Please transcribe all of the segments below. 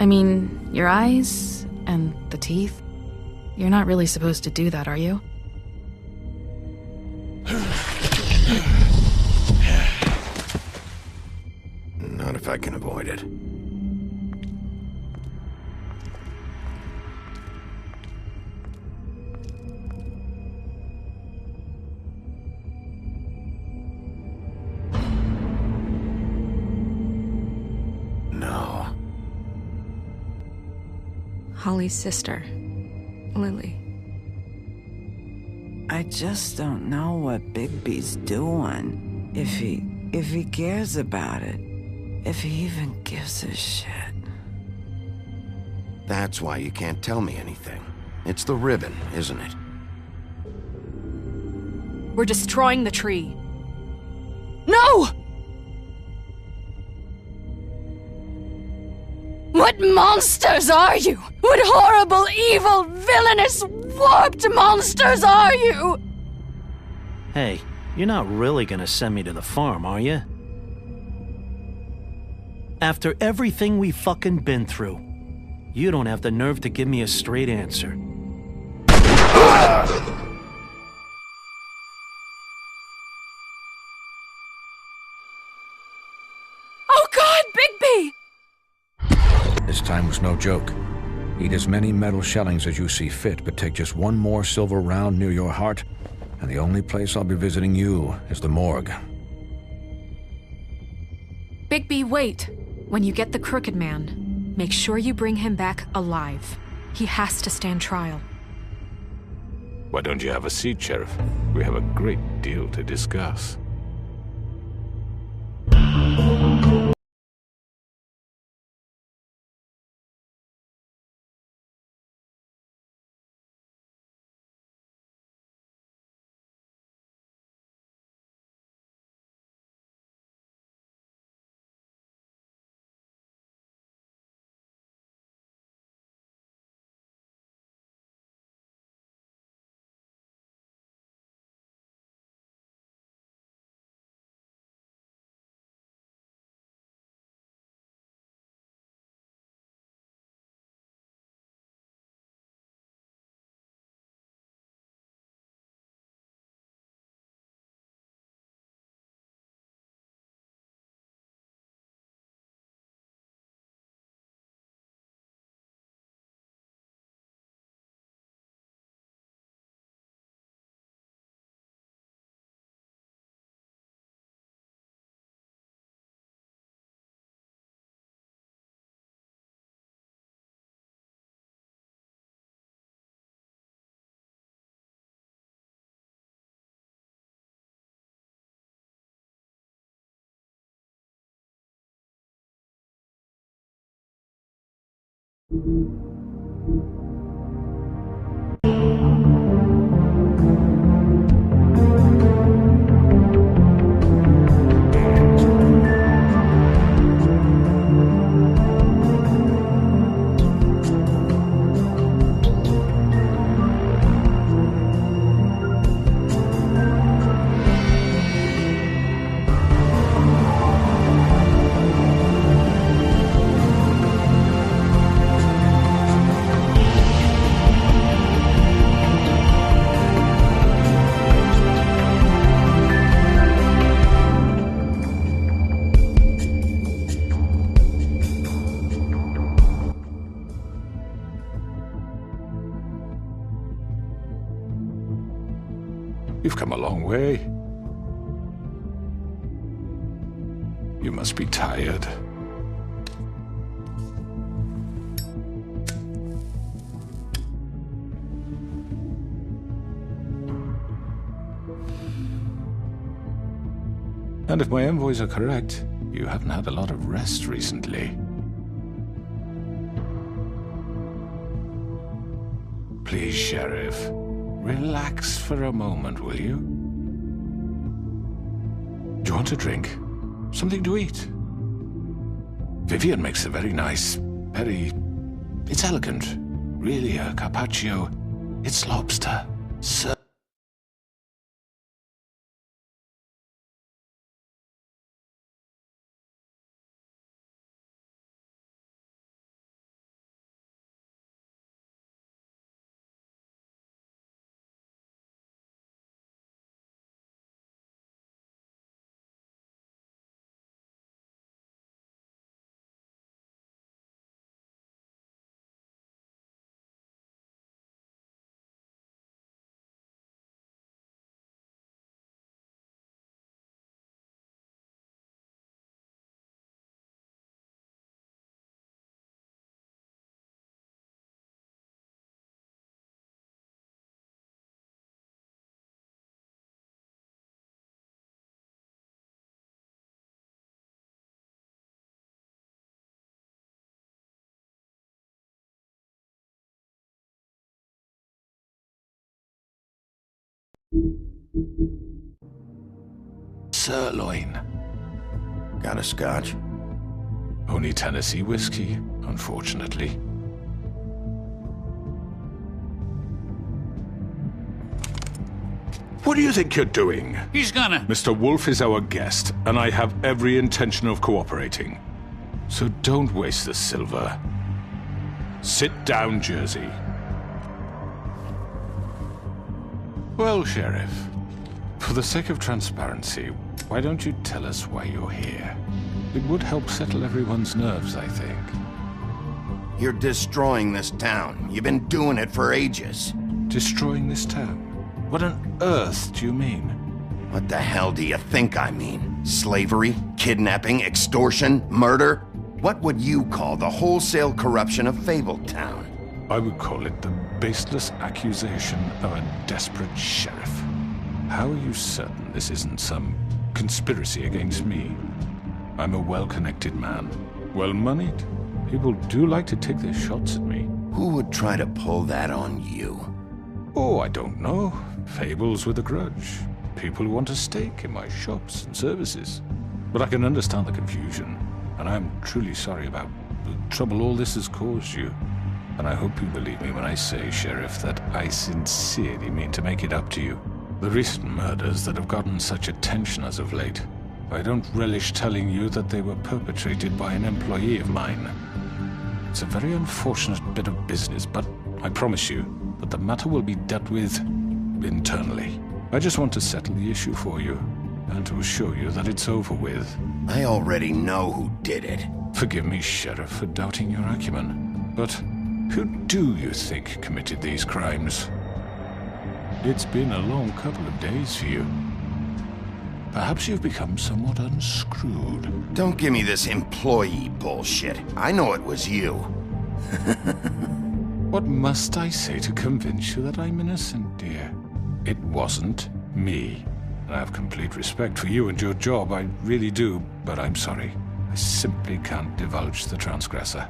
I mean, your eyes and the teeth. You're not really supposed to do that, are you? Not if I can avoid it. No. Holly's sister, Lily. I just don't know what Bigby's doing. If he cares about it. If he even gives a shit. That's why you can't tell me anything. It's the ribbon, isn't it? We're destroying the tree. No! What monsters are you? What horrible, evil, villainous, warped monsters are you? Hey, you're not really gonna send me to the farm, are you? After everything we fucking been through, you don't have the nerve to give me a straight answer. Oh God, Bigby! This time was no joke. Eat as many metal shellings as you see fit, but take just one more silver round near your heart, and the only place I'll be visiting you is the morgue. Bigby, wait. When you get the Crooked Man, make sure you bring him back alive. He has to stand trial. Why don't you have a seat, Sheriff? We have a great deal to discuss. You've come a long way. You must be tired. And if my envoys are correct, you haven't had a lot of rest recently. Please, Sheriff, relax for a moment, will you? Do you want a drink? Something to eat? Vivian makes a very nice, it's elegant. Really, a carpaccio. It's lobster. So Sirloin. Got a scotch? Only Tennessee whiskey, unfortunately. What do you think you're doing? He's gonna... Mr. Wolf is our guest, and I have every intention of cooperating. So don't waste the silver. Sit down, Jersey. Well, Sheriff, for the sake of transparency, why don't you tell us why you're here? It would help settle everyone's nerves, I think. You're destroying this town. You've been doing it for ages. Destroying this town? What on earth do you mean? What the hell do you think I mean? Slavery? Kidnapping? Extortion? Murder? What would you call the wholesale corruption of Fabletown? I would call it the baseless accusation of a desperate sheriff. How are you certain this isn't some conspiracy against me? I'm a well-connected man, well-moneyed. People do like to take their shots at me. Who would try to pull that on you? Oh, I don't know. Fables with a grudge. People who want a stake in my shops and services. But I can understand the confusion, and I am truly sorry about the trouble all this has caused you. And I hope you believe me when I say, Sheriff, that I sincerely mean to make it up to you. The recent murders that have gotten such attention as of late, I don't relish telling you that they were perpetrated by an employee of mine. It's a very unfortunate bit of business, but I promise you that the matter will be dealt with internally. I just want to settle the issue for you, and to assure you that it's over with. I already know who did it. Forgive me, Sheriff, for doubting your acumen, but who do you think committed these crimes? It's been a long couple of days for you. Perhaps you've become somewhat unscrewed. Don't give me this employee bullshit. I know it was you. What must I say to convince you that I'm innocent, dear? It wasn't me. I have complete respect for you and your job, I really do, but I'm sorry. I simply can't divulge the transgressor.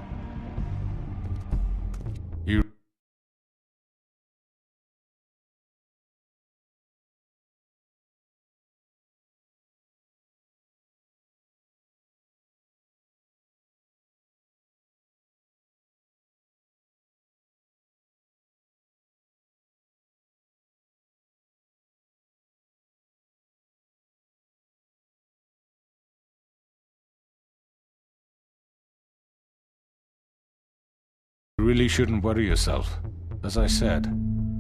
You really shouldn't worry yourself. As I said,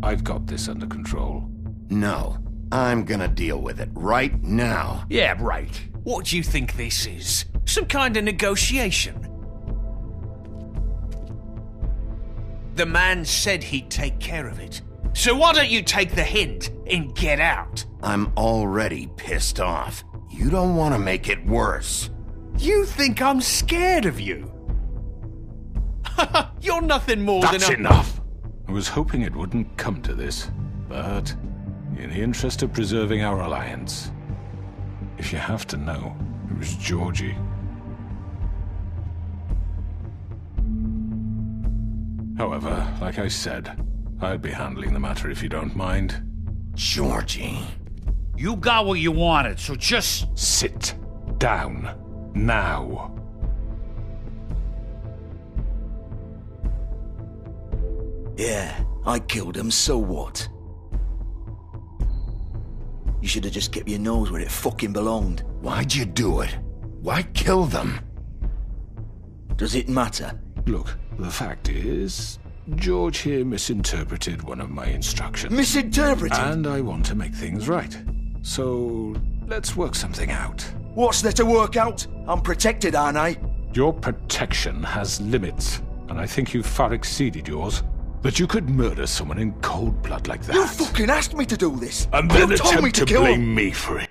I've got this under control. No, I'm gonna deal with it right now. Yeah, right. What do you think this is? Some kind of negotiation? The man said he'd take care of it. So why don't you take the hint and get out? I'm already pissed off. You don't want to make it worse. You think I'm scared of you? You're nothing more That's than a... enough! I was hoping it wouldn't come to this, but in the interest of preserving our alliance, if you have to know, it was Georgie. However, like I said, I'd be handling the matter if you don't mind. Georgie. You got what you wanted, so just... Sit down. Now. Yeah, I killed him, so what? You should have just kept your nose where it fucking belonged. Why'd you do it? Why kill them? Does it matter? Look, the fact is, George here misinterpreted one of my instructions. Misinterpreted? And I want to make things right. So, let's work something out. What's there to work out? I'm protected, aren't I? Your protection has limits, and I think you've far exceeded yours. That you could murder someone in cold blood like that. You fucking asked me to do this! And then you told me attempt to kill him. blame me for it.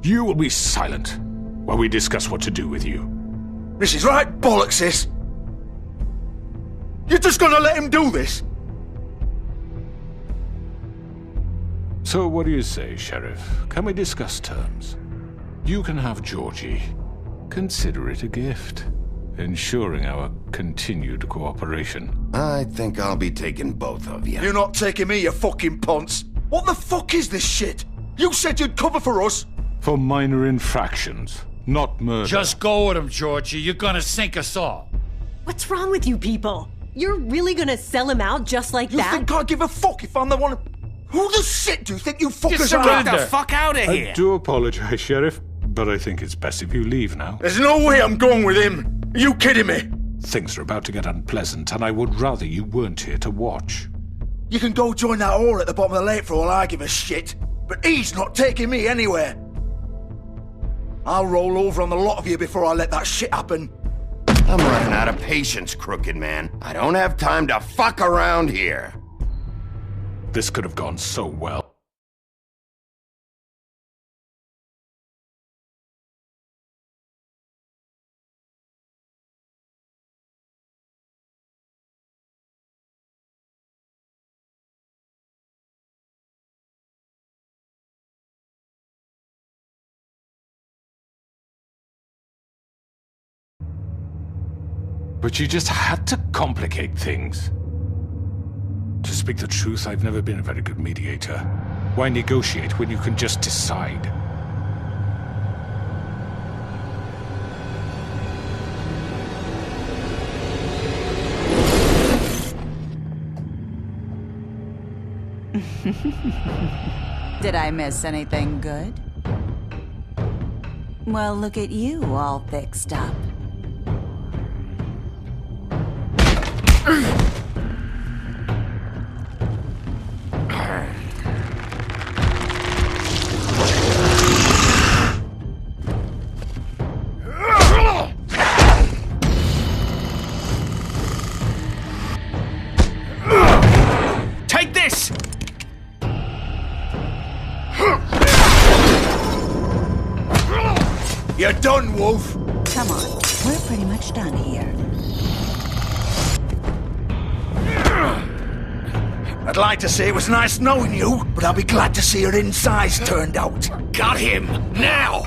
You will be silent while we discuss what to do with you. This is right bollocks, this. You're just gonna let him do this? So what do you say, Sheriff? Can we discuss terms? You can have Georgie. Consider it a gift, ensuring our continued cooperation. I think I'll be taking both of you. You're not taking me, you fucking ponce. What the fuck is this shit? You said you'd cover for us. For minor infractions, not murder. Just go with him, Georgie. You're gonna sink us all. What's wrong with you people? You're really gonna sell him out just like that? You think I give a fuck if I'm the one... Who the shit do you think you fuckers are? Get the fuck out of here! I do apologize, Sheriff, but I think it's best if you leave now. There's no way I'm going with him. Are you kidding me? Things are about to get unpleasant, and I would rather you weren't here to watch. You can go join that whore at the bottom of the lake for all I give a shit. But he's not taking me anywhere. I'll roll over on the lot of you before I let that shit happen. I'm running out of patience, crooked man. I don't have time to fuck around here. This could have gone so well. But you just had to complicate things. To speak the truth, I've never been a very good mediator. Why negotiate when you can just decide? Did I miss anything good? Well, look at you, all fixed up. Take this! You're done, Wolf. Come on, we're pretty much done here. I'd like to say it was nice knowing you, but I'll be glad to see your insides turned out. Got him! Now!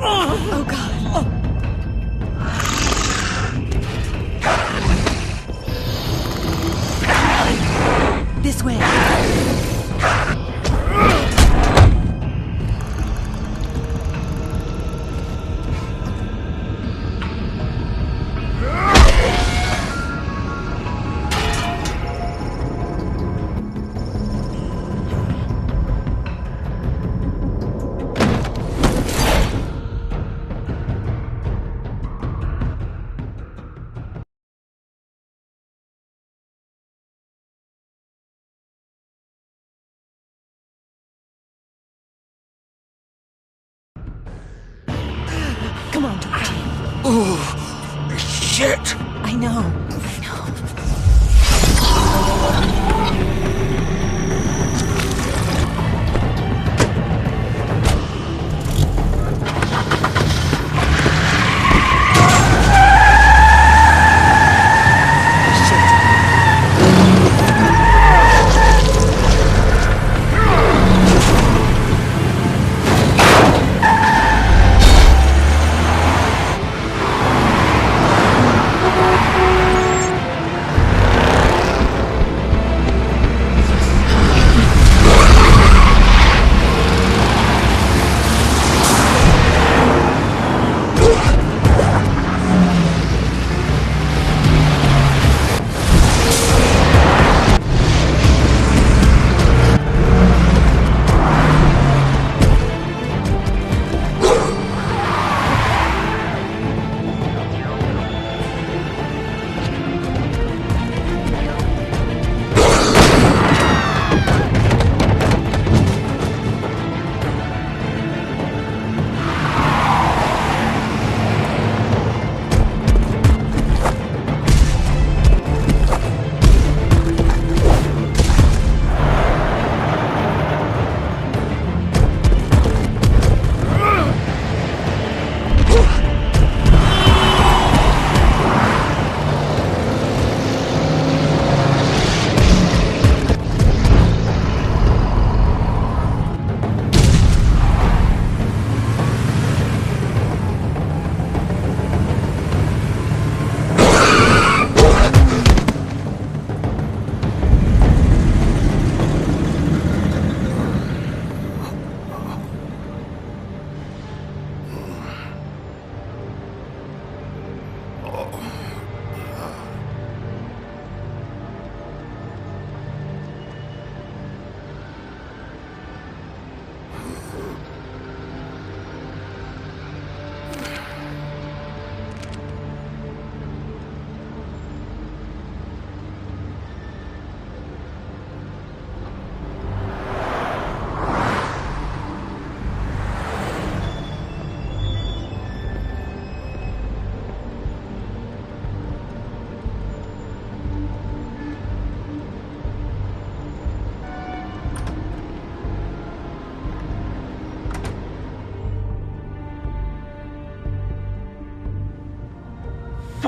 Oh, God. This way. Come on, Georgie. Oh, shit! I know.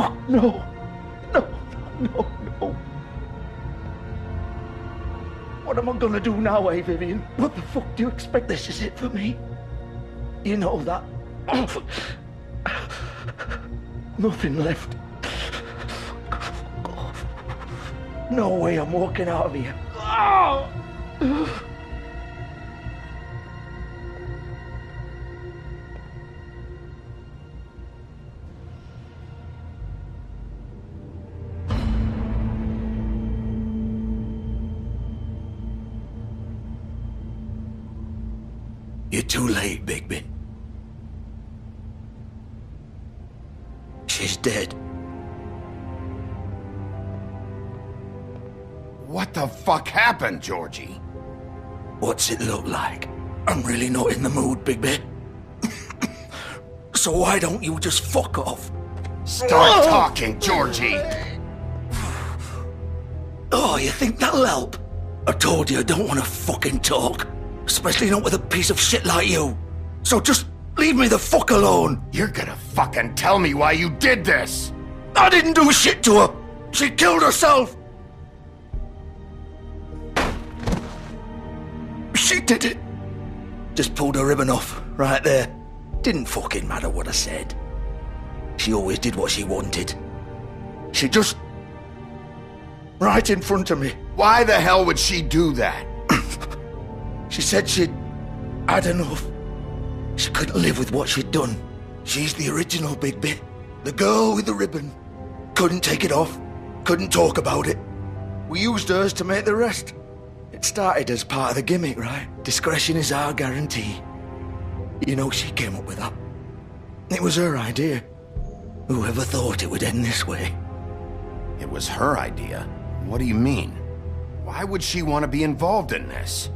fuck, no. No, no, no. What am I gonna do now, eh, Vivian? What the fuck do you expect this is it for me? You know that. Nothing left. No way I'm walking out of here. You're too late, Bigby. She's dead. What the fuck happened, Georgie? What's it look like? I'm really not in the mood, Bigby. So why don't you just fuck off? Start talking, Georgie! Oh, you think that'll help? I told you I don't want to fucking talk. Especially not with a piece of shit like you. So just leave me the fuck alone. You're gonna fucking tell me why you did this! I didn't do shit to her. She killed herself. She did it. Just pulled her ribbon off, right there. Didn't fucking matter what I said. She always did what she wanted. She just... right in front of me. Why the hell would she do that? She said she'd had enough. She couldn't live with what she'd done. She's the original Bigby. The girl with the ribbon. Couldn't take it off. Couldn't talk about it. We used hers to make the rest. It started as part of the gimmick, right? Discretion is our guarantee. You know, she came up with that. It was her idea. Whoever thought it would end this way? It was her idea? What do you mean? Why would she want to be involved in this?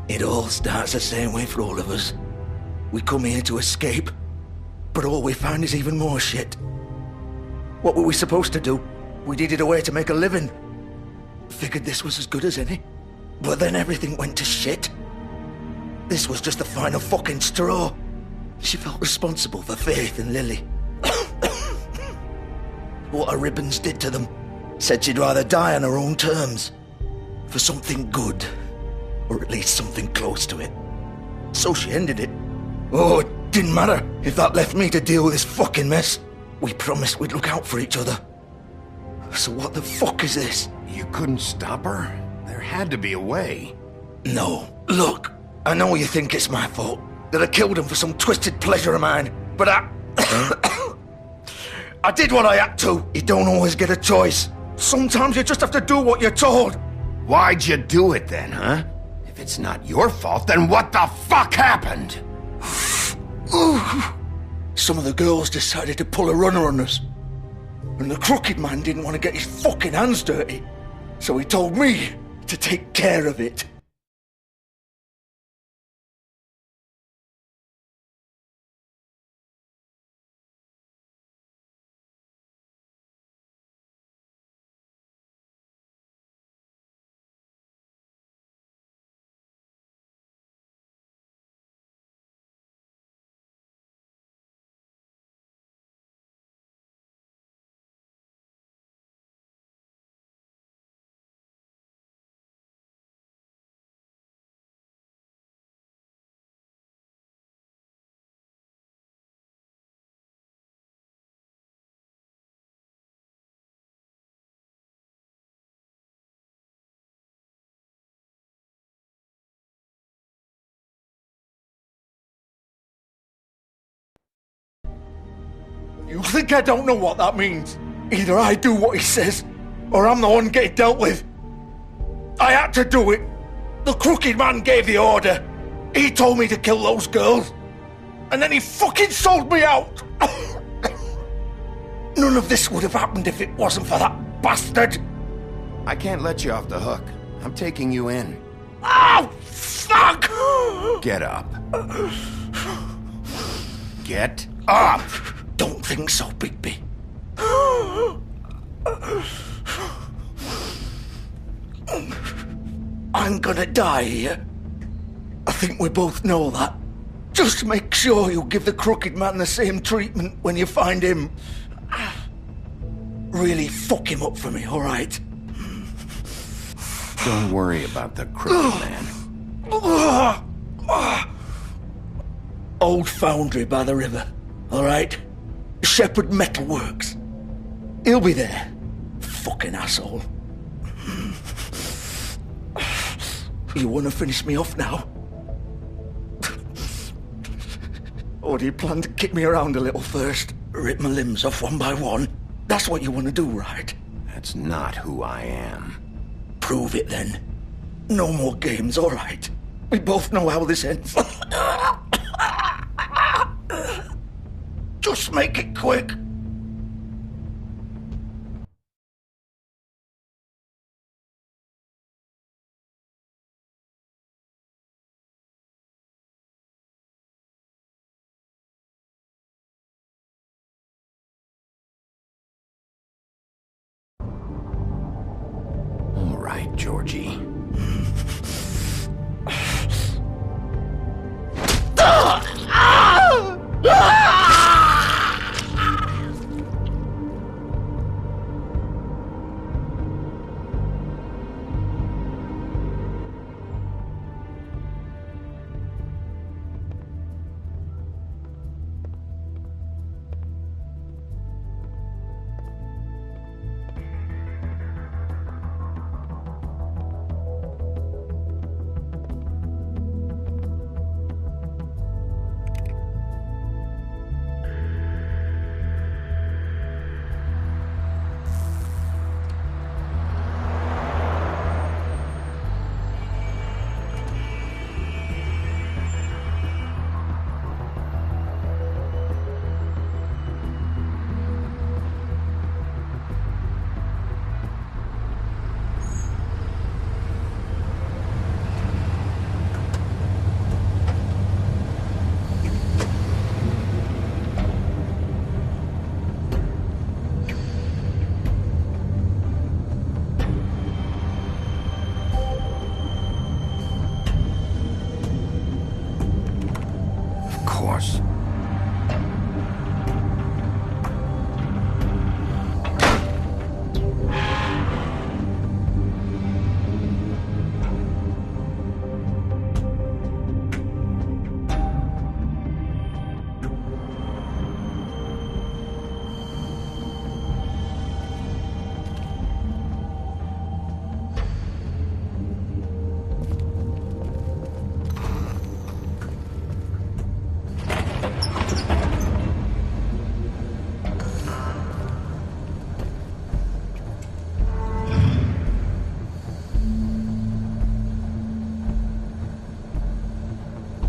It all starts the same way for all of us. We come here to escape, but all we find is even more shit. What were we supposed to do? We needed a way to make a living. Figured this was as good as any. But then everything went to shit. This was just the final fucking straw. She felt responsible for Faith and Lily. What her ribbons did to them. Said she'd rather die on her own terms. For something good. Or at least something close to it. So she ended it. Oh, it didn't matter if that left me to deal with this fucking mess. We promised we'd look out for each other. So what the fuck is this? You couldn't stop her? There had to be a way. No. Look, I know you think it's my fault. That I killed him for some twisted pleasure of mine. But I did what I had to. You don't always get a choice. Sometimes you just have to do what you're told. Why'd you do it then, huh? If it's not your fault, then what the fuck happened? Some of the girls decided to pull a runner on us. And the crooked man didn't want to get his fucking hands dirty. So he told me to take care of it. You think I don't know what that means? Either I do what he says, or I'm the one getting dealt with. I had to do it. The crooked man gave the order. He told me to kill those girls. And then he fucking sold me out. None of this would have happened if it wasn't for that bastard. I can't let you off the hook. I'm taking you in. Oh, fuck! Get up. Get up! Don't think so, Bigby. I'm gonna die here. I think we both know that. Just make sure you give the crooked man the same treatment when you find him. really fuck him up for me, alright? Don't worry about the crooked man. Old foundry by the river, alright? Shepherd Metalworks. He'll be there. Fucking asshole. You wanna finish me off now? Or do you plan to kick me around a little first? Rip my limbs off one by one? That's what you wanna do, right? That's not who I am. Prove it then. No more games, alright? We both know how this ends. Just make it quick. All right, Georgie.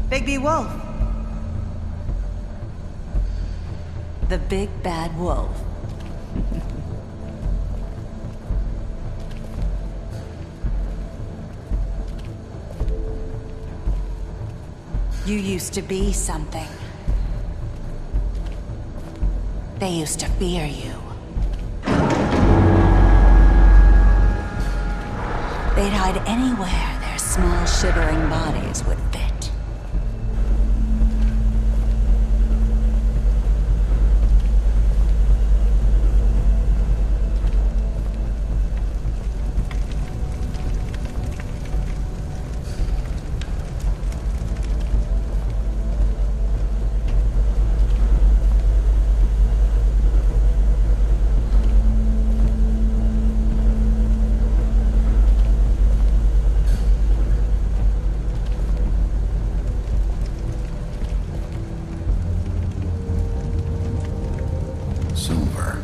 Bigby Wolf. The big bad wolf. You used to be something. They used to fear you. They'd hide anywhere their small shivering bodies would fit. Silver.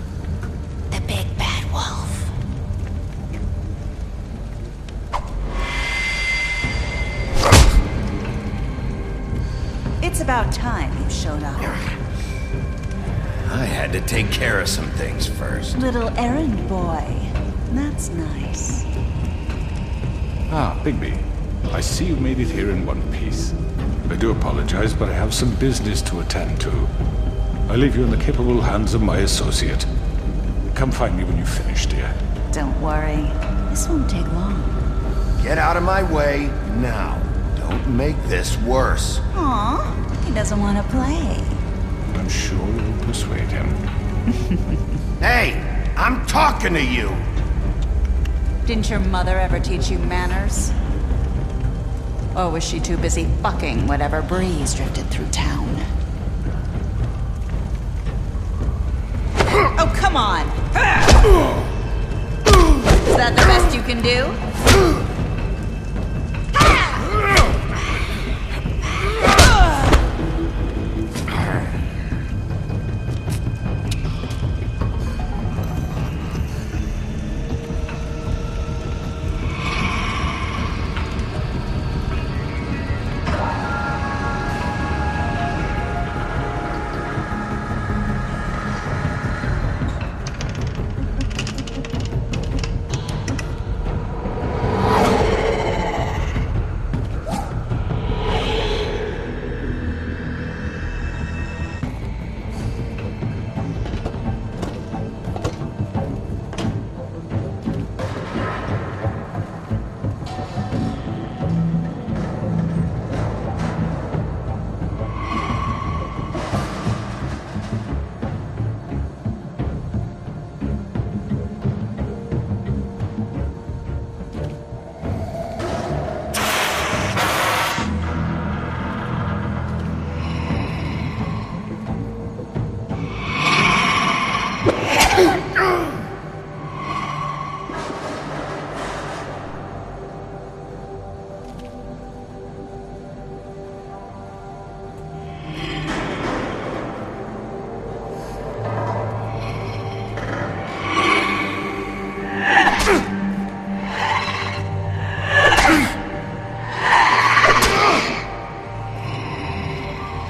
The big bad wolf. It's about time you showed up. I had to take care of some things first. Little errand boy. That's nice. Ah, Bigby. I see you made it here in one piece. I do apologize, but I have some business to attend to. I leave you in the capable hands of my associate. Come find me when you finish, dear. Don't worry. This won't take long. Get out of my way now. Don't make this worse. Aw, he doesn't want to play. I'm sure you'll persuade him. Hey! I'm talking to you! Didn't your mother ever teach you manners? Or was she too busy fucking whatever breeze drifted through town? Oh, come on! Is that the best you can do?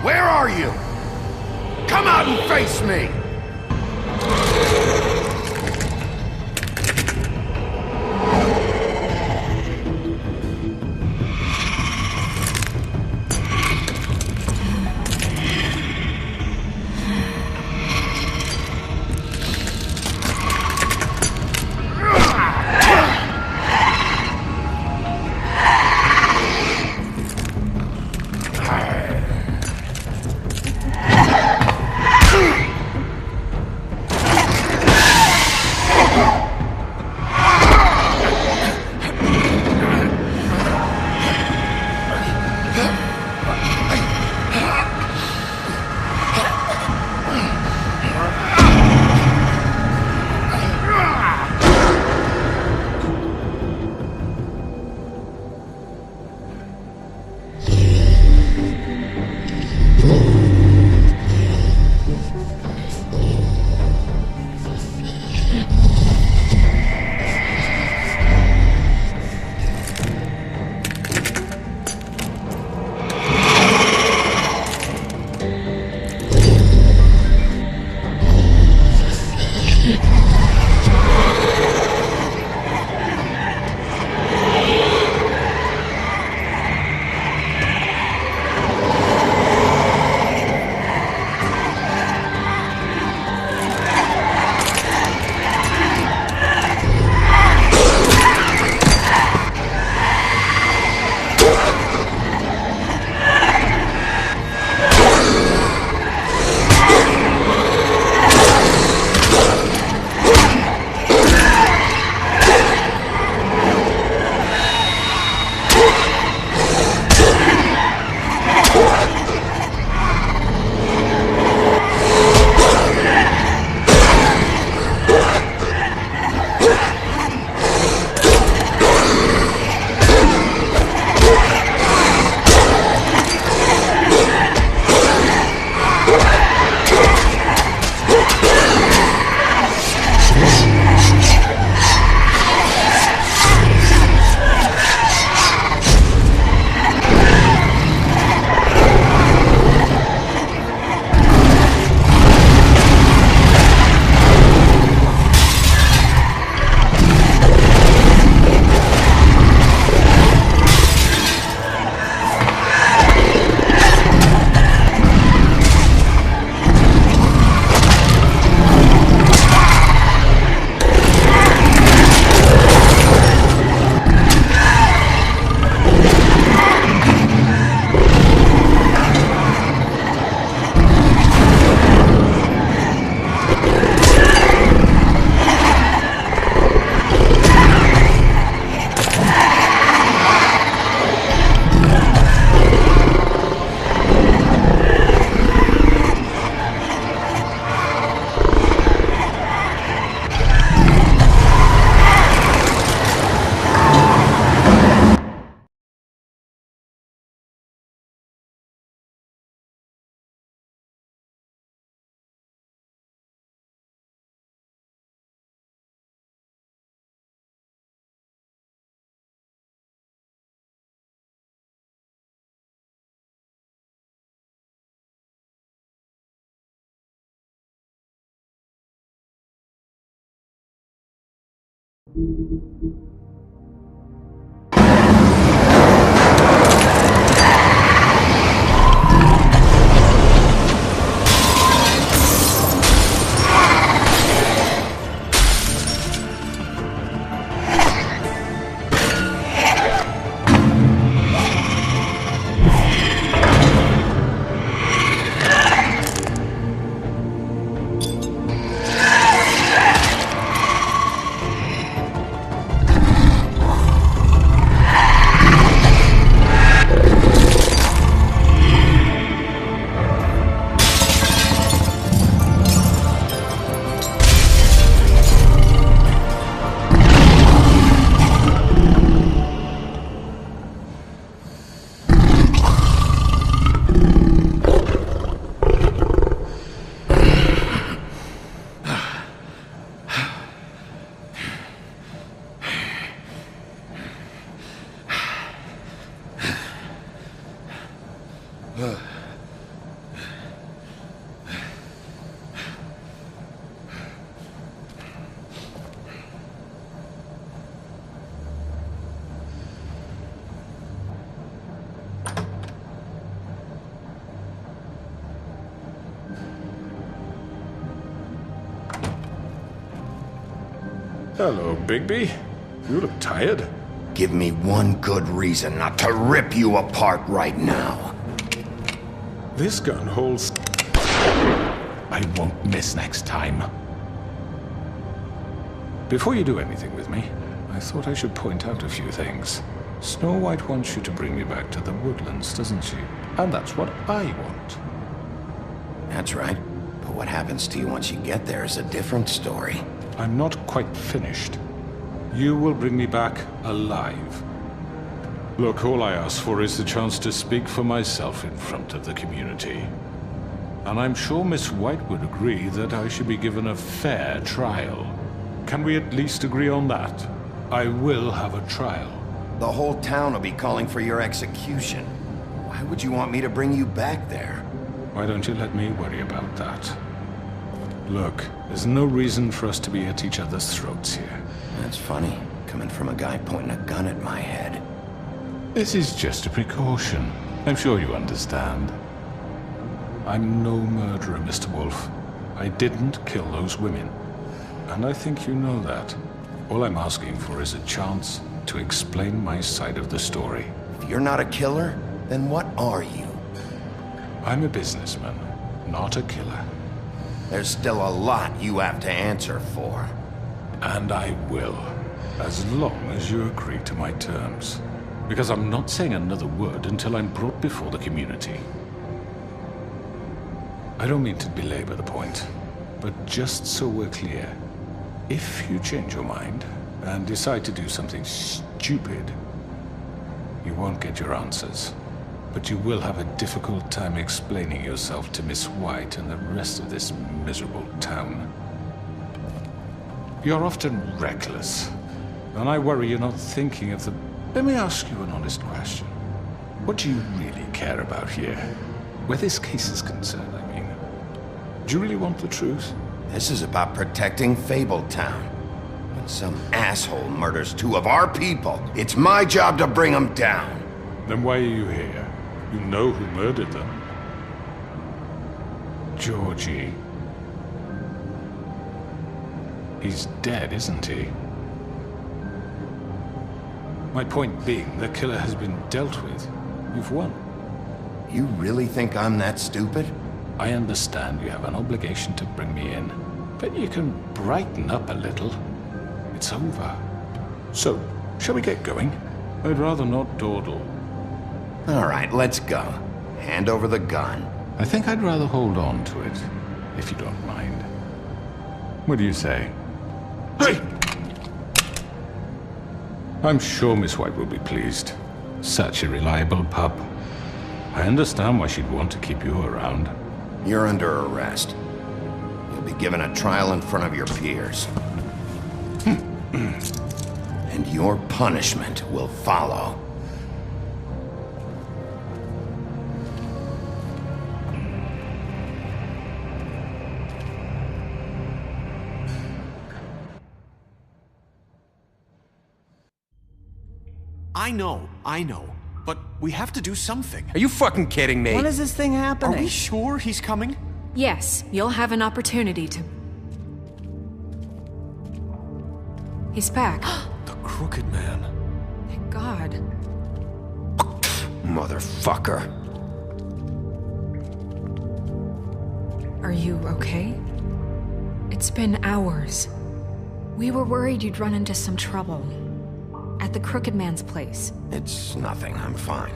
Where are you? Come out and face me! Hello, Bigby. You look tired. Give me one good reason not to rip you apart right now. This gun holds... I won't miss next time. Before you do anything with me, I thought I should point out a few things. Snow White wants you to bring me back to the woodlands, doesn't she? And that's what I want. That's right. But what happens to you once you get there is a different story. I'm not quite finished. You will bring me back alive. Look, all I ask for is the chance to speak for myself in front of the community. And I'm sure Miss White would agree that I should be given a fair trial. Can we at least agree on that? I will have a trial. The whole town will be calling for your execution. Why would you want me to bring you back there? Why don't you let me worry about that? Look, there's no reason for us to be at each other's throats here. That's funny, coming from a guy pointing a gun at my head. This is just a precaution. I'm sure you understand. I'm no murderer, Mr. Wolf. I didn't kill those women. And I think you know that. All I'm asking for is a chance to explain my side of the story. If you're not a killer, then what are you? I'm a businessman, not a killer. There's still a lot you have to answer for. And I will, as long as you agree to my terms. Because I'm not saying another word until I'm brought before the community. I don't mean to belabor the point, but just so we're clear, if you change your mind and decide to do something stupid, you won't get your answers. But you will have a difficult time explaining yourself to Miss White and the rest of this miserable town. You're often reckless, and I worry you're not thinking of the... Let me ask you an honest question. What do you really care about here? Where this case is concerned, I mean. Do you really want the truth? This is about protecting Fabletown. When some asshole murders two of our people, it's my job to bring them down. Then why are you here? You know who murdered them. Georgie. He's dead, isn't he? My point being, the killer has been dealt with. You've won. You really think I'm that stupid? I understand you have an obligation to bring me in, but you can brighten up a little. It's over. So, shall we get going? I'd rather not dawdle. All right, let's go. Hand over the gun. I think I'd rather hold on to it, if you don't mind. What do you say? Hey! I'm sure Miss White will be pleased. Such a reliable pup. I understand why she'd want to keep you around. You're under arrest. You'll be given a trial in front of your peers. And your punishment will follow. I know. But we have to do something. Are you fucking kidding me? When is this thing happening? Are we sure he's coming? Yes, you'll have an opportunity to... He's back. The Crooked Man. Thank God. Motherfucker. Are you okay? It's been hours. We were worried you'd run into some trouble. At the Crooked Man's place. It's nothing. I'm fine.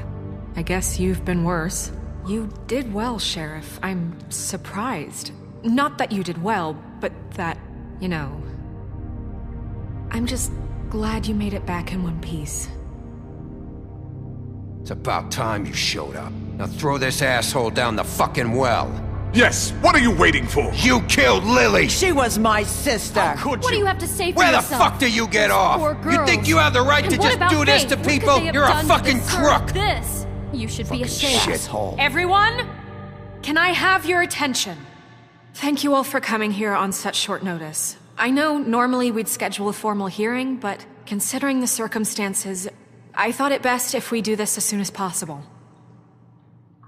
I guess you've been worse. You did well, Sheriff. I'm surprised. Not that you did well, but that, you know... I'm just glad you made it back in one piece. It's about time you showed up. Now throw this asshole down the fucking well. Yes, what are you waiting for? You killed Lily! She was my sister! How could you? What do you have to say for Where yourself? the fuck do you get off? Poor You girls. think you have the right And to what just about do this Faith? to What could people? they have You're a done to fucking deserve crook! This. You should be ashamed. Shithole. Everyone, can I have your attention? Thank you all for coming here on such short notice. I know normally we'd schedule a formal hearing, but considering the circumstances, I thought it best if we do this as soon as possible.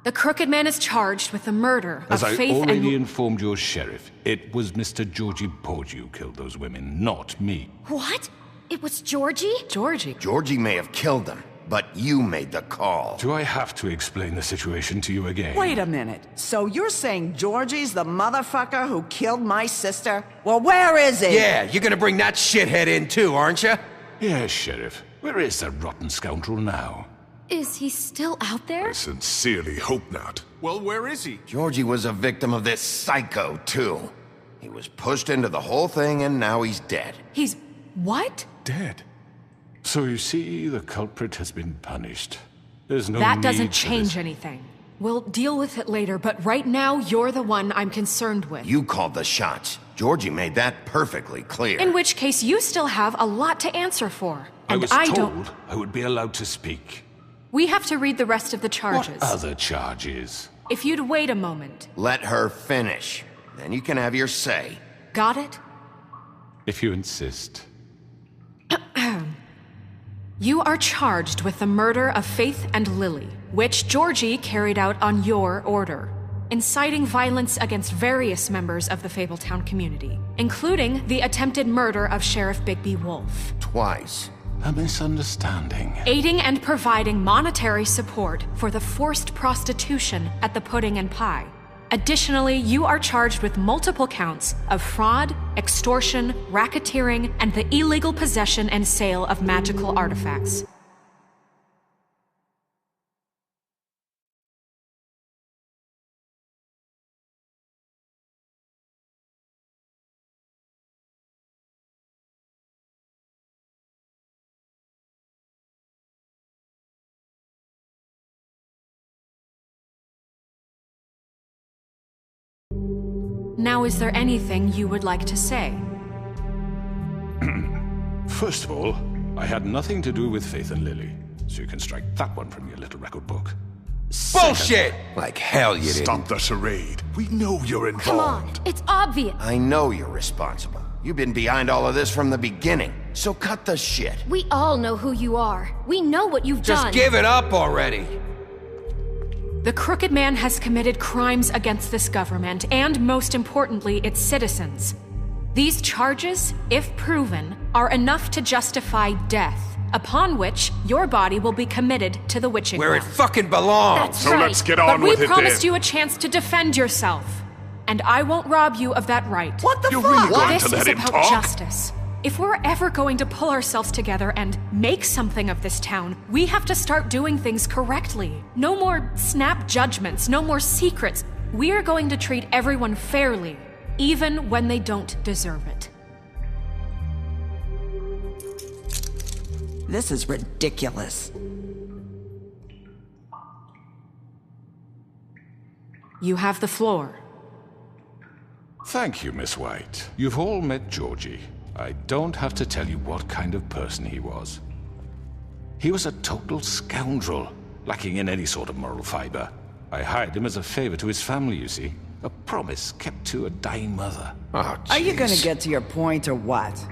The Crooked Man is charged with the murder of As I Faith already and... informed your sheriff, it was Mr. Georgie Porgy who killed those women, not me. What? It was Georgie? Georgie may have killed them, but you made the call. Do I have to explain the situation to you again? Wait a minute. So you're saying Georgie's the motherfucker who killed my sister? Well, where is he? Yeah, you're gonna bring that shithead in too, aren't you? Yes, Sheriff. Where is that rotten scoundrel now? Is he still out there? I sincerely hope not. Well, where is he? Georgie was a victim of this psycho, too. He was pushed into the whole thing, and now he's dead. He's... what? Dead. So you see, the culprit has been punished. There's no That need doesn't for change this. anything. We'll deal with it later, but right now, you're the one I'm concerned with. You called the shots. Georgie made that perfectly clear. In which case, you still have a lot to answer for. I And was I told don't... I would be allowed to speak. We have to read the rest of the charges. What other charges? If you'd wait a moment. Let her finish. Then you can have your say. Got it? If you insist. You are charged with the murder of Faith and Lily, which Georgie carried out on your order, inciting violence against various members of the Fabletown community, including the attempted murder of Sheriff Bigby Wolf. Twice. A misunderstanding. Aiding and providing monetary support for the forced prostitution at the Pudding and Pie. Additionally, you are charged with multiple counts of fraud, extortion, racketeering, and the illegal possession and sale of magical artifacts. Now, is there anything you would like to say? First of all, I had nothing to do with Faith and Lily, so you can strike that one from your little record book. Bullshit! Like hell you didn't. Stop the charade. We know you're involved. Come on, it's obvious. I know you're responsible. You've been behind all of this from the beginning, so cut the shit. We all know who you are. We know what you've done. Just give it up already. The Crooked Man has committed crimes against this government and, most importantly, its citizens. These charges, if proven, are enough to justify death, upon which your body will be committed to the witching Where it well. fucking belongs. That's So right. let's get on But we with it promised then. you a chance to defend yourself, and I won't rob you of that right. What the You're fuck? really going This to let is him about talk? justice. If we're ever going to pull ourselves together and make something of this town, we have to start doing things correctly. No more snap judgments, no more secrets. We are going to treat everyone fairly, even when they don't deserve it. This is ridiculous. You have the floor. Thank you, Miss White. You've all met Georgie. I don't have to tell you what kind of person he was. He was a total scoundrel, lacking in any sort of moral fiber. I hired him as a favor to his family, you see. A promise kept to a dying mother. Oh, Are you gonna jeez. get to your point or what?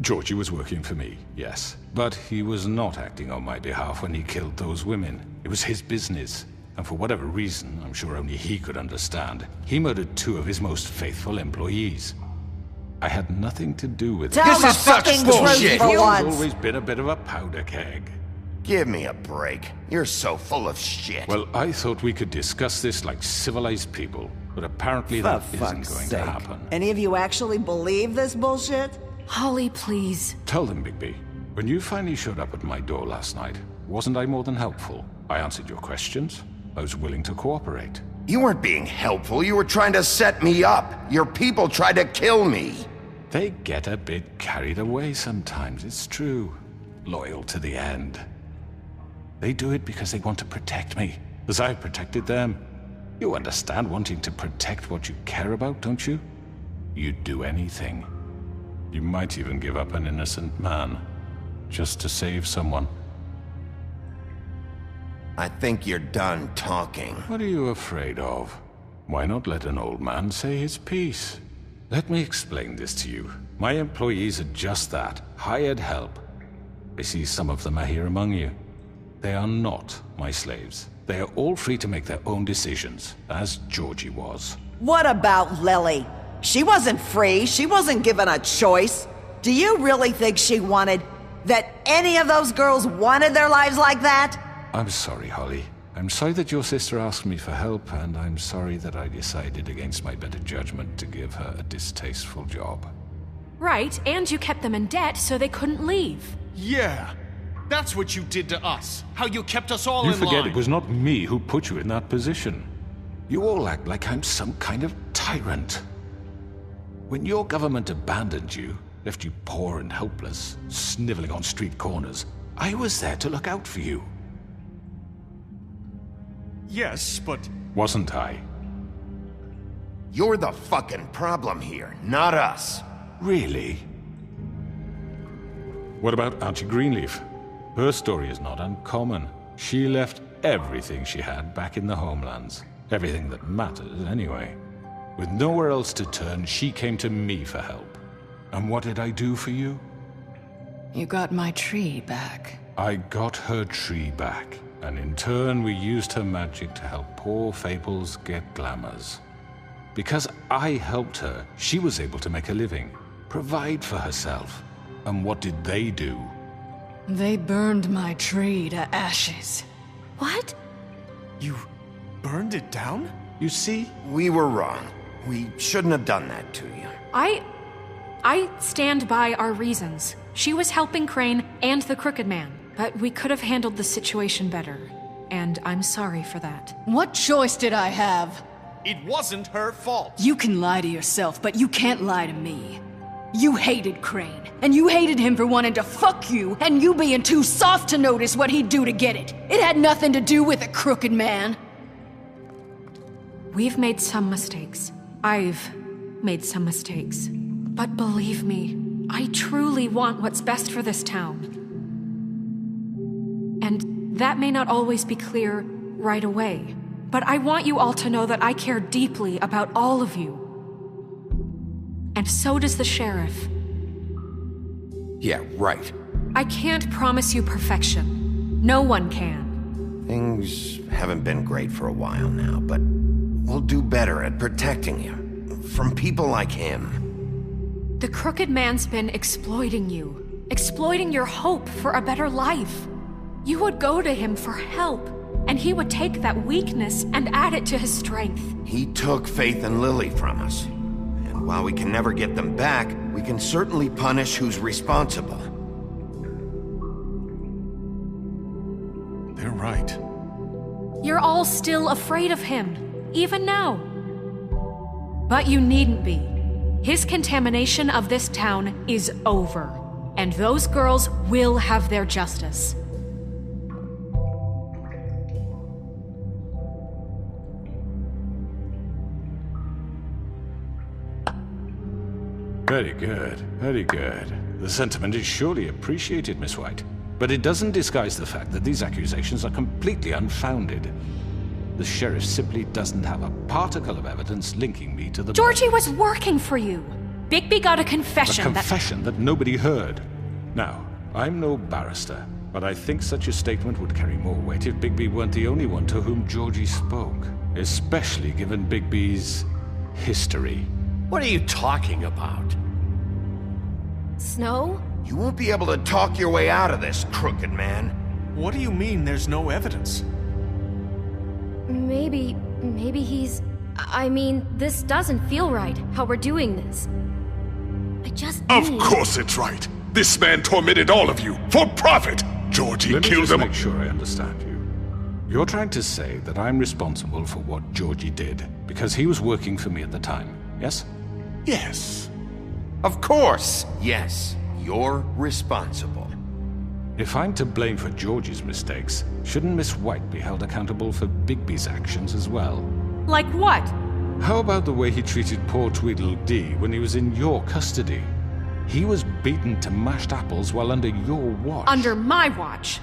Georgie was working for me, yes. But he was not acting on my behalf when he killed those women. It was his business. And for whatever reason, I'm sure only he could understand, he murdered 2 of his most faithful employees. I had nothing to do with it. This is fucking bullshit! He's always been a bit of a powder keg. Give me a break. You're so full of shit. Well, I thought we could discuss this like civilized people, but apparently that isn't going to happen. Any of you actually believe this bullshit? Holly, please. Tell them, Bigby. When you finally showed up at my door last night, wasn't I more than helpful? I answered your questions. I was willing to cooperate. You weren't being helpful. You were trying to set me up. Your people tried to kill me. They get a bit carried away sometimes, it's true. Loyal to the end. They do it because they want to protect me, as I've protected them. You understand wanting to protect what you care about, don't you? You'd do anything. You might even give up an innocent man, just to save someone. I think you're done talking. What are you afraid of? Why not let an old man say his piece? Let me explain this to you. My employees are just that, hired help. I see some of them are here among you. They are not my slaves. They are all free to make their own decisions, as Georgie was. What about Lily? She wasn't free. She wasn't given a choice. Do you really think she wanted... that any of those girls wanted their lives like that? I'm sorry, Holly. I'm sorry that your sister asked me for help, and I'm sorry that I decided against my better judgment to give her a distasteful job. Right, and you kept them in debt so they couldn't leave. Yeah, that's what you did to us. How you kept us all in line. You forget it was not me who put you in that position. You all act like I'm some kind of tyrant. When your government abandoned you, left you poor and helpless, sniveling on street corners, I was there to look out for you. Yes, but... Wasn't I? You're the fucking problem here, not us. Really? What about Auntie Greenleaf? Her story is not uncommon. She left everything she had back in the homelands. Everything that mattered, anyway. With nowhere else to turn, she came to me for help. And what did I do for you? You got my tree back. I got her tree back. And in turn, we used her magic to help poor Fables get glamours. Because I helped her, she was able to make a living, provide for herself. And what did they do? They burned my tree to ashes. What? You burned it down? You see? We were wrong. We shouldn't have done that to you. I stand by our reasons. She was helping Crane and the Crooked Man. But we could have handled the situation better, and I'm sorry for that. What choice did I have? It wasn't her fault. You can lie to yourself, but you can't lie to me. You hated Crane, and you hated him for wanting to fuck you, and you being too soft to notice what he'd do to get it. It had nothing to do with a Crooked Man. We've made some mistakes. I've made some mistakes. But believe me, I truly want what's best for this town. And that may not always be clear right away, but I want you all to know that I care deeply about all of you. And so does the sheriff. Yeah, right. I can't promise you perfection. No one can. Things haven't been great for a while now, but we'll do better at protecting you. From people like him. The Crooked Man's been exploiting you. Exploiting your hope for a better life. You would go to him for help, and he would take that weakness and add it to his strength. He took Faith and Lily from us. And while we can never get them back, we can certainly punish who's responsible. They're right. You're all still afraid of him, even now. But you needn't be. His contamination of this town is over, and those girls will have their justice. Very good, very good. The sentiment is surely appreciated, Miss White. But it doesn't disguise the fact that these accusations are completely unfounded. The sheriff simply doesn't have a particle of evidence linking me to the... Georgie was working for you. Bigby got a confession A confession that nobody heard. Now, I'm no barrister, but I think such a statement would carry more weight if Bigby weren't the only one to whom Georgie spoke. Especially given Bigby's history. What are you talking about? Snow? You won't be able to talk your way out of this, crooked man. What do you mean there's no evidence? Maybe he's... I mean, this doesn't feel right, how we're doing this. I just Of course it's right. This man tormented all of you, for profit! Georgie killed them. Let me just make sure I understand you. You're trying to say that I'm responsible for what Georgie did, because he was working for me at the time, yes? Yes. Of course, yes. You're responsible. If I'm to blame for Georgie's mistakes, shouldn't Miss White be held accountable for Bigby's actions as well? Like what? How about the way he treated poor Tweedledee when he was in your custody? He was beaten to mashed apples while under your watch. Under my watch.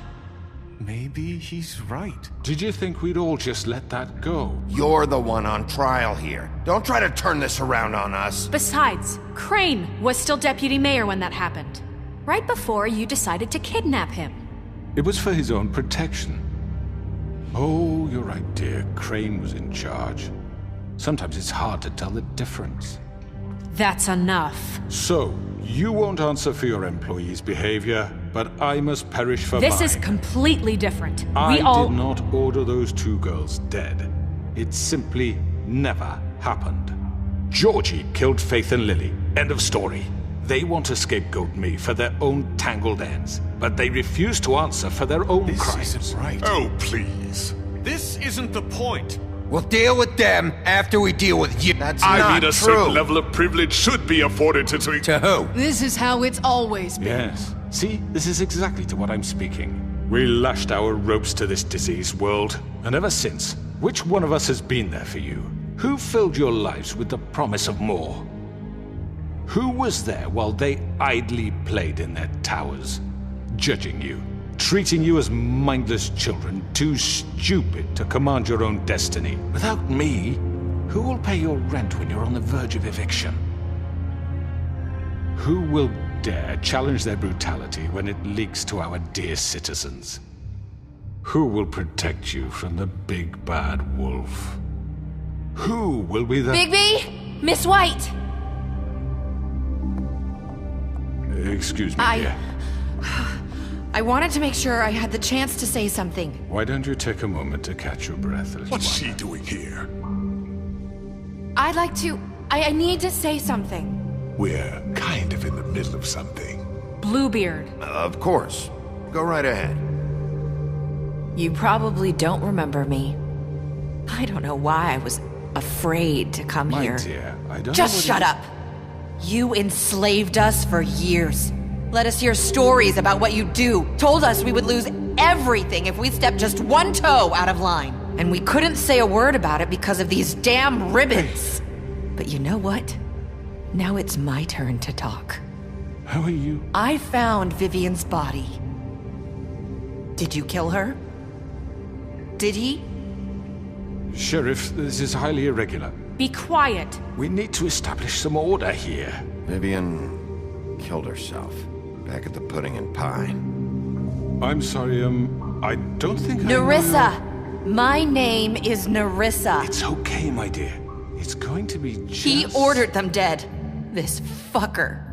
Maybe he's right. Did you think we'd all just let that go? You're the one on trial here. Don't try to turn this around on us. Besides, Crane was still deputy mayor when that happened. Right before you decided to kidnap him. It was for his own protection. Oh, you're right, dear. Crane was in charge. Sometimes it's hard to tell the difference. That's enough. So, you won't answer for your employees' behavior, but I must perish for mine. This is completely different. I We all... did not order those two girls dead. It simply never happened. Georgie killed Faith and Lily. End of story. They want to scapegoat me for their own tangled ends, but they refuse to answer for their own crimes. This isn't right. Oh, please. This isn't the point. We'll deal with them after we deal with you. That's I not mean, a true. certain level of privilege should be afforded to... To who? This is how it's always been. Yes. See, this is exactly to what I'm speaking. We lashed our ropes to this diseased world, and ever since, which one of us has been there for you? Who filled your lives with the promise of more? Who was there while they idly played in their towers, judging you, treating you as mindless children, too stupid to command your own destiny? Without me, who will pay your rent when you're on the verge of eviction? Who will dare challenge their brutality when it leaks to our dear citizens? Who will protect you from the big bad wolf? Who will be the... Bigby? Miss White! Excuse me, dear. I wanted to make sure I had the chance to say something. Why don't you take a moment to catch your breath? What's she doing here? I'd like to... I need to say something. We're kind of in the middle of something. Bluebeard. Of course. Go right ahead. You probably don't remember me. I don't know why I was afraid to come My here. dear, I don't Just know shut up. You enslaved us for years. Let us hear stories about what you do. Told us we would lose everything if we stepped just one toe out of line. And we couldn't say a word about it because of these damn ribbons. But you know what? Now it's my turn to talk. How are you? I found Vivian's body. Did you kill her? Did he? Sheriff, this is highly irregular. Be quiet. We need to establish some order here. Vivian killed herself back at the Pudding and Pie. I'm sorry, I don't think Nerissa! My name is Nerissa. It's okay, my dear. It's going to be just... He ordered them dead. This fucker.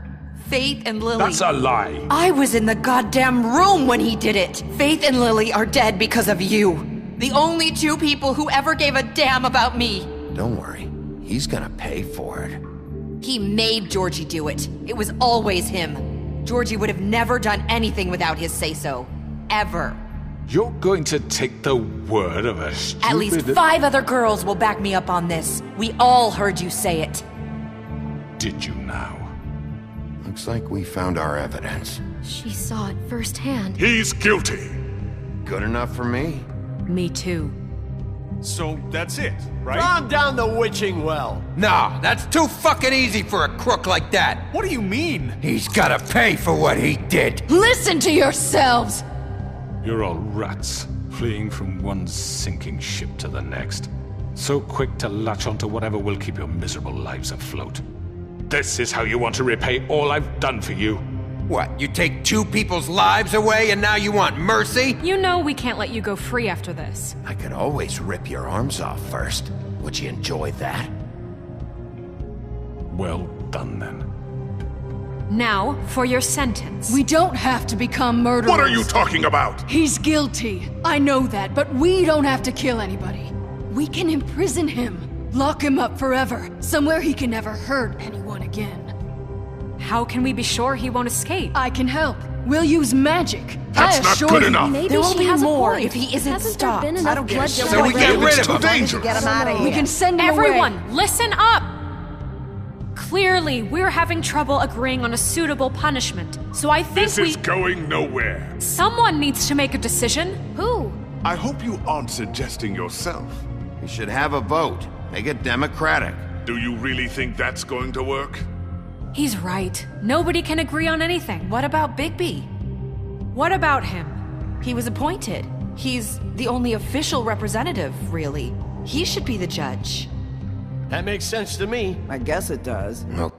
Faith and Lily. That's a lie. I was in the goddamn room when he did it. Faith and Lily are dead because of you. The only two people who ever gave a damn about me. Don't worry. He's gonna pay for it. He made Georgie do it. It was always him. Georgie would have never done anything without his say-so. Ever. You're going to take the word of a stupid... At least 5 other girls will back me up on this. We all heard you say it. Did you now? Looks like we found our evidence. She saw it firsthand. He's guilty. Good enough for me. Me too. So that's it, right? Calm down the witching well. Nah, that's too fucking easy for a crook like that. What do you mean? He's gotta pay for what he did. Listen to yourselves! You're all rats, fleeing from one sinking ship to the next. So quick to latch onto whatever will keep your miserable lives afloat. This is how you want to repay all I've done for you? What, you take 2 people's lives away and now you want mercy? You know we can't let you go free after this. I could always rip your arms off first. Would you enjoy that? Well done, then. Now, for your sentence. We don't have to become murderers. What are you talking about? He's guilty. I know that, but we don't have to kill anybody. We can imprison him. Lock him up forever. Somewhere he can never hurt anyone again. How can we be sure he won't escape? I can help. We'll use magic. That's not good enough. Maybe There will she be has more a point. if he isn't Hasn't stopped. There been enough I don't get it. bloodshed So we already? get rid of It's too him. dangerous. Get him out of here. We can send him away. Everyone, listen up! Clearly, we're having trouble agreeing on a suitable punishment. So I think This is going nowhere. Someone needs to make a decision. Who? I hope you aren't suggesting yourself. We should have a vote. Make it democratic. Do you really think that's going to work? He's right. Nobody can agree on anything. What about Bigby? What about him? He was appointed. He's the only official representative, really. He should be the judge. That makes sense to me. I guess it does. No.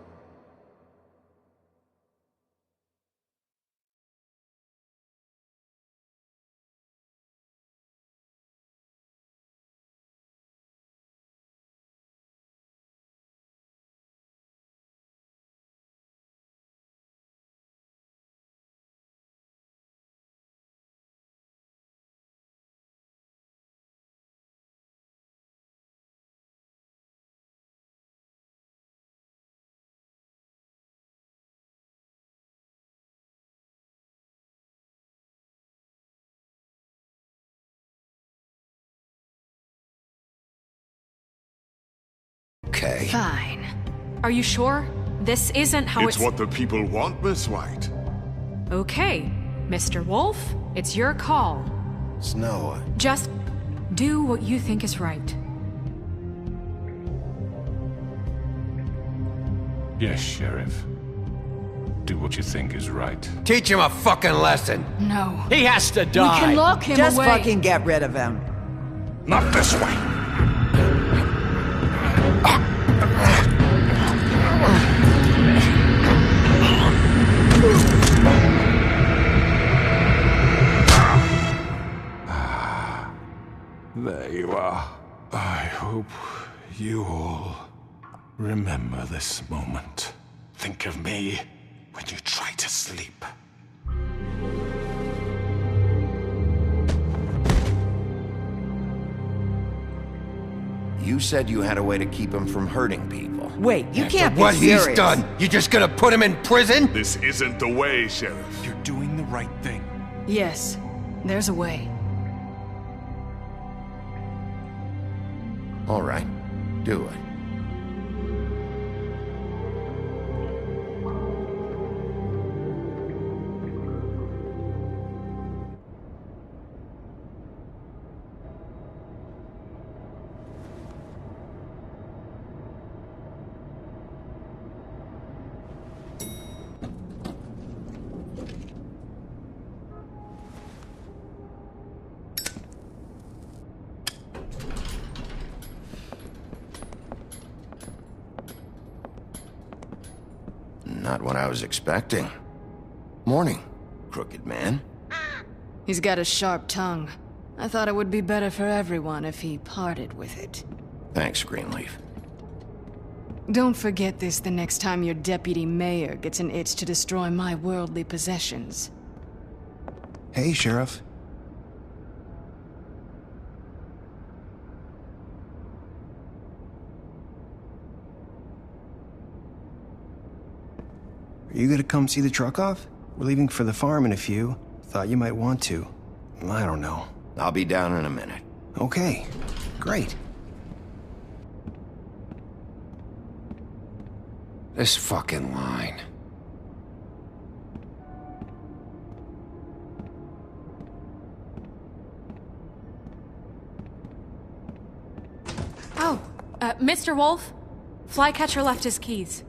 Okay. Fine. Are you sure? This isn't how It's what the people want, Miss White. Okay, Mr. Wolf, it's your call. Snow. Just do what you think is right. Yes, Sheriff. Do what you think is right. Teach him a fucking lesson. No. He has to die. We can lock him Just away. fucking get rid of him. Not this way. There you are. I hope you all remember this moment. Think of me when you try to sleep. You said you had a way to keep him from hurting people. Wait, you After can't be what serious. he's done, you just gonna put him in prison? This isn't the way, Sheriff. You're doing the right thing. Yes, there's a way. All right, do it. Not what I was expecting. Morning, crooked man. He's got a sharp tongue. I thought it would be better for everyone if he parted with it. Thanks, Greenleaf. Don't forget this the next time your deputy mayor gets an itch to destroy my worldly possessions. Hey, Sheriff. Are you gonna come see the truck off? We're leaving for the farm in a few. Thought you might want to. I don't know. I'll be down in a minute. Okay, great. This fucking line. Oh, Mr. Wolf, Flycatcher left his keys.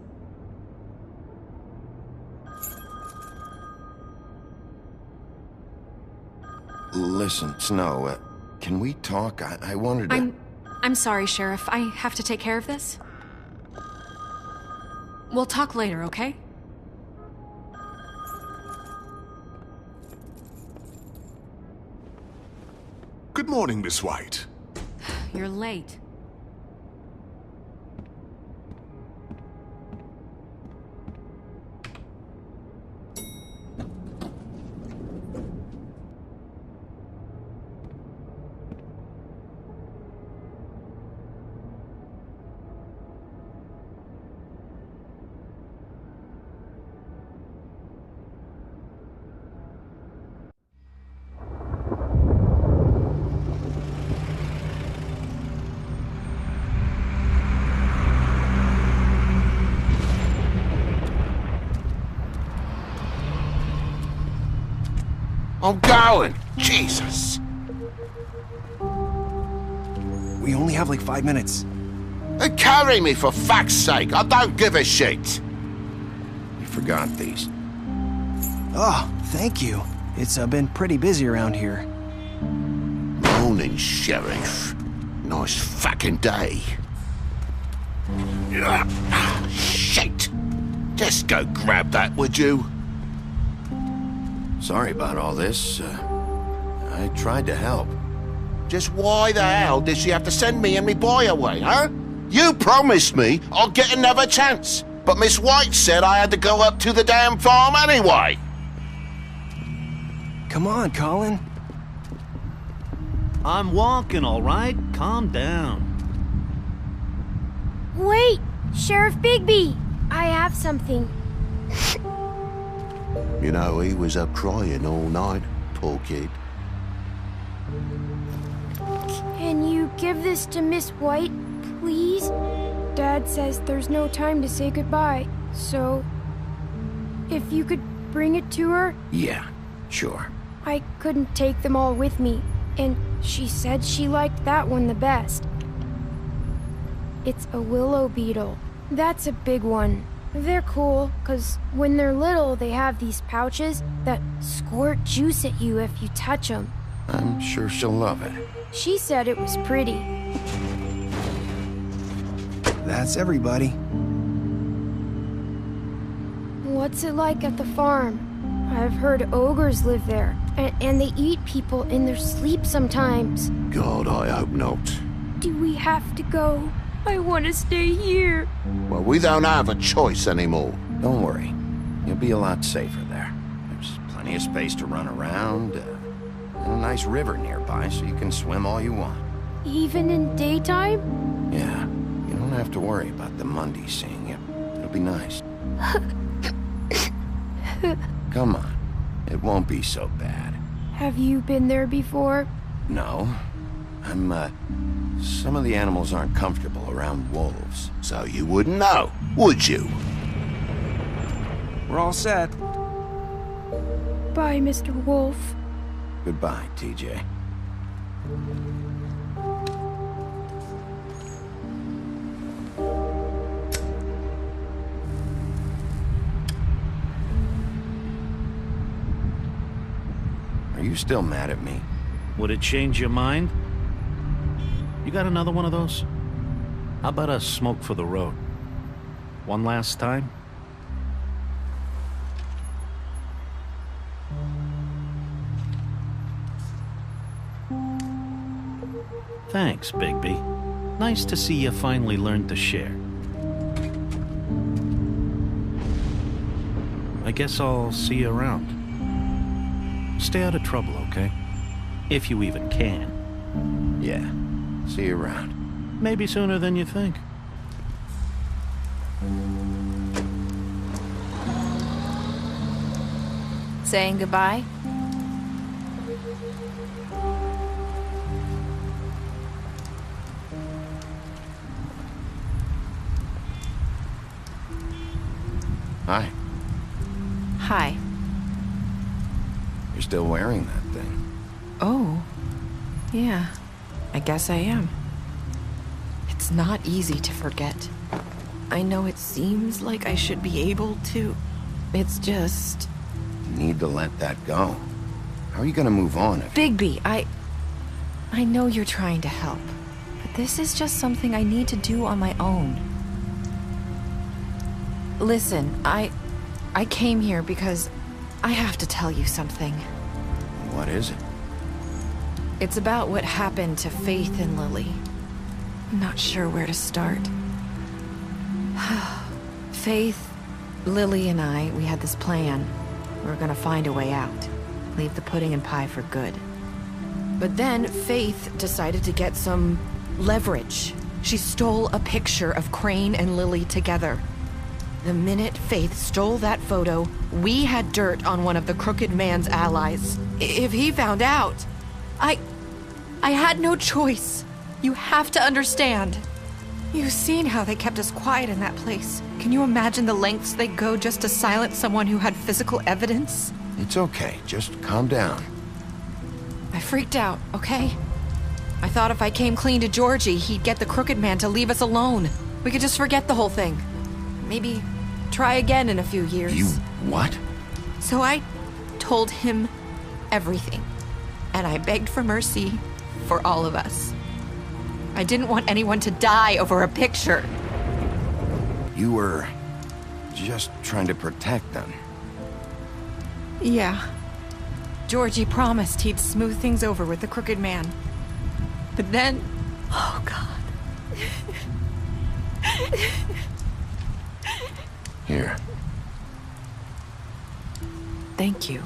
Listen, Snow, can we talk? I wanted to... I'm sorry, Sheriff. I have to take care of this. We'll talk later, okay? Good morning, Miss White. You're late. I'm going! Jesus! We only have like 5 minutes. Carry me, for fuck's sake! I don't give a shit! You forgot these. Oh, thank you. It's been pretty busy around here. Morning, Sheriff. Nice fucking day. Shit! Just go grab that, would you? Sorry about all this. I tried to help. Just why the hell did she have to send me and me boy away, huh? You promised me I'll get another chance, but Miss White said I had to go up to the damn farm anyway. Come on, Colin. I'm walking, all right? Calm down. Wait! Sheriff Bigby! I have something. You know, he was up crying all night, poor kid. Can you give this to Miss White, please? Dad says there's no time to say goodbye, so... if you could bring it to her? Yeah, sure. I couldn't take them all with me, and she said she liked that one the best. It's a willow beetle. That's a big one. They're cool, 'cause when they're little, they have these pouches that squirt juice at you if you touch them. I'm sure she'll love it. She said it was pretty. That's everybody. What's it like at the farm? I've heard ogres live there, and they eat people in their sleep sometimes. God, I hope not. Do we have to go? I want to stay here. Well, we don't have a choice anymore. Don't worry. You'll be a lot safer there. There's plenty of space to run around, and a nice river nearby so you can swim all you want. Even in daytime? Yeah, you don't have to worry about the Mundies seeing you. It'll be nice. Come on. It won't be so bad. Have you been there before? No. Some of the animals aren't comfortable around wolves, so you wouldn't know, would you? We're all set. Bye, Mr. Wolf. Goodbye, TJ. Are you still mad at me? Would it change your mind? You got another one of those? How about a smoke for the road? One last time? Thanks, Bigby. Nice to see you finally learned to share. I guess I'll see you around. Stay out of trouble, okay? If you even can. Yeah. See you around. Maybe sooner than you think. Saying goodbye? Hi. Hi. You're still wearing that thing. Oh. Yeah. I guess I am. It's not easy to forget. I know it seems like I should be able to. It's just... You need to let that go. How are you gonna move on if... Bigby, I know you're trying to help, but this is just something I need to do on my own. Listen, I came here because I have to tell you something. What is it? It's about what happened to Faith and Lily. I'm not sure where to start. Faith, Lily, and I, we had this plan. We were gonna find a way out. Leave the pudding and pie for good. But then Faith decided to get some leverage. She stole a picture of Crane and Lily together. The minute Faith stole that photo, we had dirt on one of the Crooked Man's allies. If he found out, I had no choice. You have to understand. You've seen how they kept us quiet in that place. Can you imagine the lengths they go just to silence someone who had physical evidence? It's okay. Just calm down. I freaked out, okay? I thought if I came clean to Georgie, he'd get the Crooked Man to leave us alone. We could just forget the whole thing. Maybe try again in a few years. You what? So I told him everything. And I begged for mercy for all of us. I didn't want anyone to die over a picture. You were just trying to protect them. Yeah. Georgie promised he'd smooth things over with the Crooked Man. But then... Oh, God. Here. Thank you.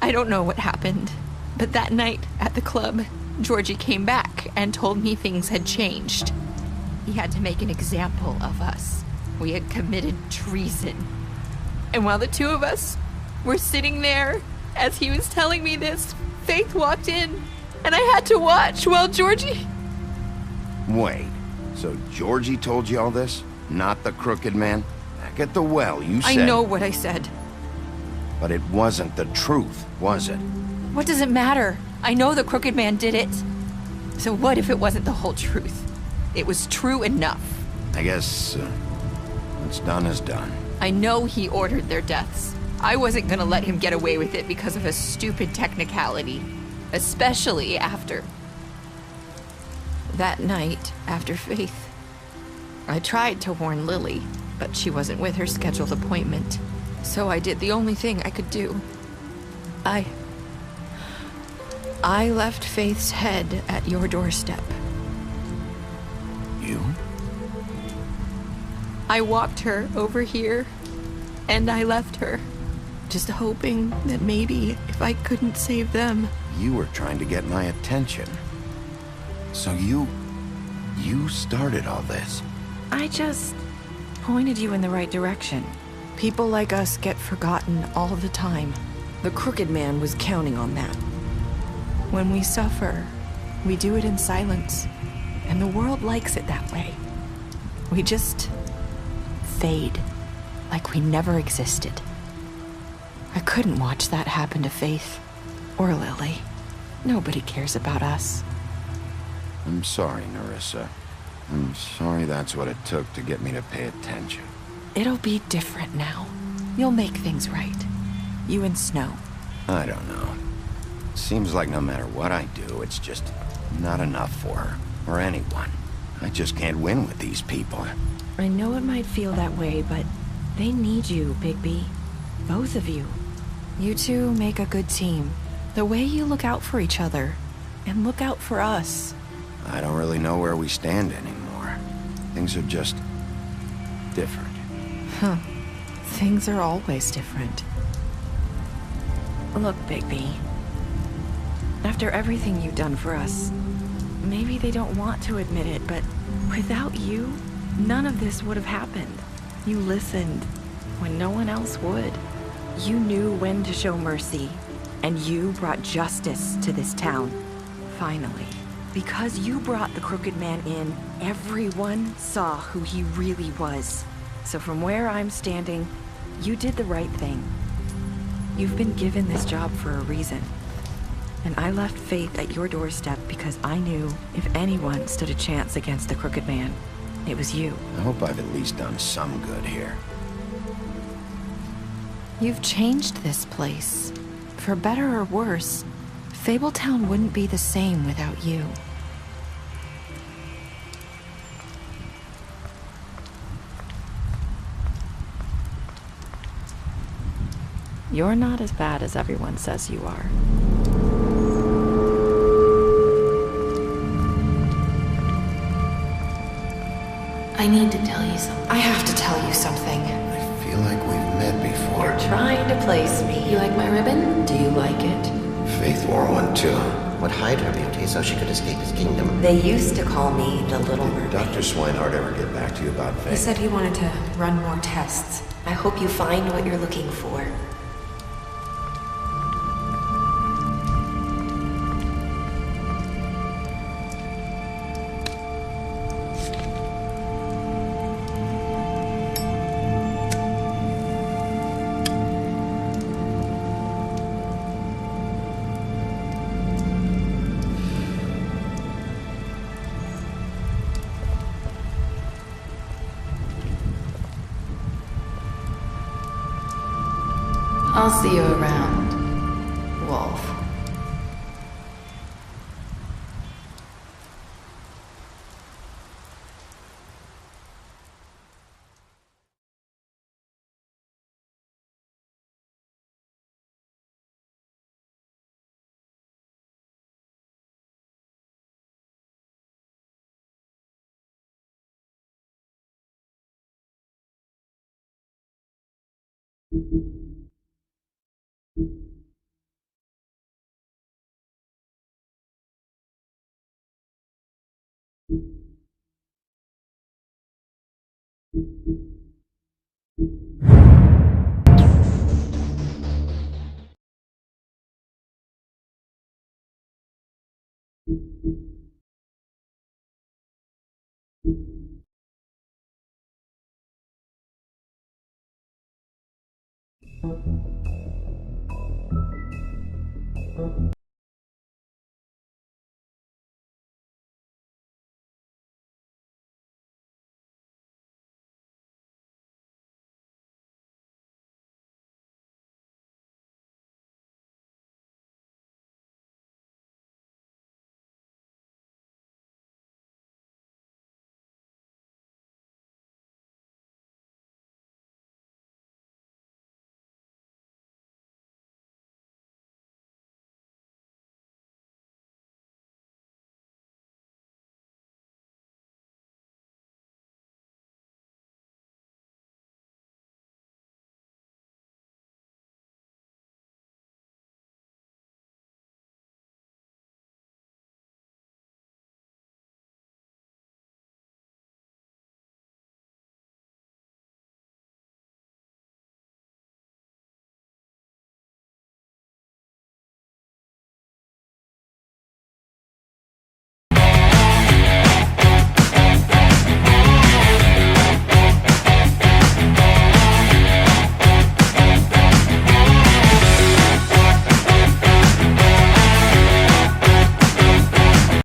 I don't know what happened, but that night at the club, Georgie came back and told me things had changed. He had to make an example of us. We had committed treason. And while the two of us were sitting there, as he was telling me this, Faith walked in, and I had to watch while Georgie... Wait, so Georgie told you all this? Not the Crooked Man? Back at the well, you said... I know what I said. But it wasn't the truth, was it? What does it matter? I know the Crooked Man did it. So what if it wasn't the whole truth? It was true enough. I guess what's done is done. I know he ordered their deaths. I wasn't gonna let him get away with it because of a stupid technicality. Especially after... that night, after Faith. I tried to warn Lily, but she wasn't with her scheduled appointment. So I did the only thing I could do. I left Faith's head at your doorstep. You? I walked her over here, and I left her. Just hoping that maybe if I couldn't save them... You were trying to get my attention. So you started all this. I just pointed you in the right direction. People like us get forgotten all the time. The Crooked Man was counting on that. When we suffer, we do it in silence, and the world likes it that way. We just fade, like we never existed. I couldn't watch that happen to Faith, or Lily. Nobody cares about us. I'm sorry, Nerissa. I'm sorry that's what it took to get me to pay attention. It'll be different now. You'll make things right. You and Snow. I don't know. Seems like no matter what I do, it's just not enough for her, or anyone. I just can't win with these people. I know it might feel that way, but they need you, Bigby. Both of you. You two make a good team. The way you look out for each other, and look out for us. I don't really know where we stand anymore. Things are just different. Huh. Things are always different. Look, Bigby. After everything you've done for us, maybe they don't want to admit it, but without you, none of this would have happened. You listened when no one else would. You knew when to show mercy, and you brought justice to this town. Finally. Because you brought the Crooked Man in, everyone saw who he really was. So from where I'm standing, you did the right thing. You've been given this job for a reason. And I left Faith at your doorstep because I knew if anyone stood a chance against the Crooked Man, it was you. I hope I've at least done some good here. You've changed this place. For better or worse, Fabletown wouldn't be the same without you. You're not as bad as everyone says you are. I need to tell you something. I have to tell you something. I feel like we've met before. You're trying to place me. You like my ribbon? Do you like it? Faith wore one too. Would hide her beauty so she could escape his kingdom. They used to call me the Little Mermaid. Did Dr. Swinehart ever get back to you about Faith? He said he wanted to run more tests. I hope you find what you're looking for. I'll see you around, Wolf.